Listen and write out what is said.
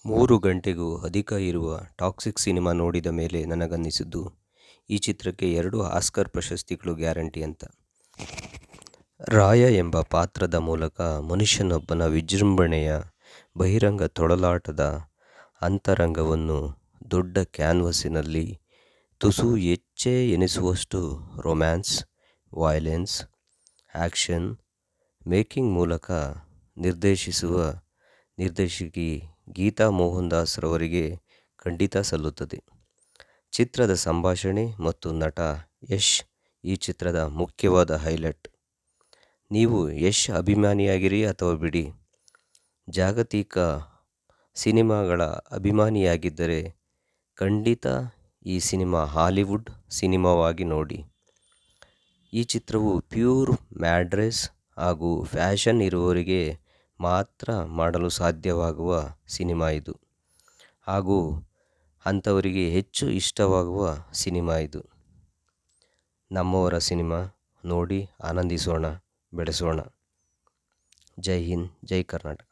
3 ಗಂಟೆಗೂ ಅಧಿಕ ಇರುವ ಟಾಕ್ಸಿಕ್ ಸಿನಿಮಾ ನೋಡಿದ ಮೇಲೆ ನನಗನ್ನಿಸಿದ್ದು, ಈ ಚಿತ್ರಕ್ಕೆ 2 ಆಸ್ಕರ್ ಪ್ರಶಸ್ತಿಗಳು ಗ್ಯಾರಂಟಿ ಅಂತ. ರಾಯ ಎಂಬ ಪಾತ್ರದ ಮೂಲಕ ಮನುಷ್ಯನೊಬ್ಬನ ವಿಜೃಂಭಣೆಯ ಬಹಿರಂಗ ತೊಳಲಾಟದ ಅಂತರಂಗವನ್ನು ದೊಡ್ಡ ಕ್ಯಾನ್ವಸಿನಲ್ಲಿ ತುಸು ಹೆಚ್ಚೇ ಎನಿಸುವಷ್ಟು ರೊಮ್ಯಾನ್ಸ್, ವಯಲೆನ್ಸ್, ಆ್ಯಕ್ಷನ್, ಮೇಕಿಂಗ್ ಮೂಲಕ ನಿರ್ದೇಶಿಸುವ ನಿರ್ದೇಶಕಿ ಗೀತಾ ಮೋಹನ್ ದಾಸ್ ರವರಿಗೆ ಖಂಡಿತ ಸಲ್ಲುತ್ತದೆ. ಚಿತ್ರದ ಸಂಭಾಷಣೆ ಮತ್ತು ನಟ ಯಶ್ ಈ ಚಿತ್ರದ ಮುಖ್ಯವಾದ ಹೈಲೈಟ್. ನೀವು ಯಶ್ ಅಭಿಮಾನಿಯಾಗಿರಿ ಅಥವಾ ಬಿಡಿ, ಜಾಗತಿಕ ಸಿನಿಮಾಗಳ ಅಭಿಮಾನಿಯಾಗಿದ್ದರೆ ಖಂಡಿತ ಈ ಸಿನಿಮಾ ಹಾಲಿವುಡ್ ಸಿನಿಮಾವಾಗಿ ನೋಡಿ. ಈ ಚಿತ್ರವು ಪ್ಯೂರ್ ಮ್ಯಾಡ್ರೆಸ್ ಹಾಗೂ ಫ್ಯಾಷನ್ ಇರುವವರಿಗೆ ಮಾತ್ರ ಮಾಡಲು ಸಾಧ್ಯವಾಗುವ ಸಿನಿಮಾ ಇದು, ಹಾಗೂ ಅಂಥವರಿಗೆ ಹೆಚ್ಚು ಇಷ್ಟವಾಗುವ ಸಿನಿಮಾ ಇದು. ನಮ್ಮವರ ಸಿನಿಮಾ ನೋಡಿ ಆನಂದಿಸೋಣ, ಬೆಳೆಸೋಣ. ಜೈ ಹಿಂದ್, ಜೈ ಕರ್ನಾಟಕ.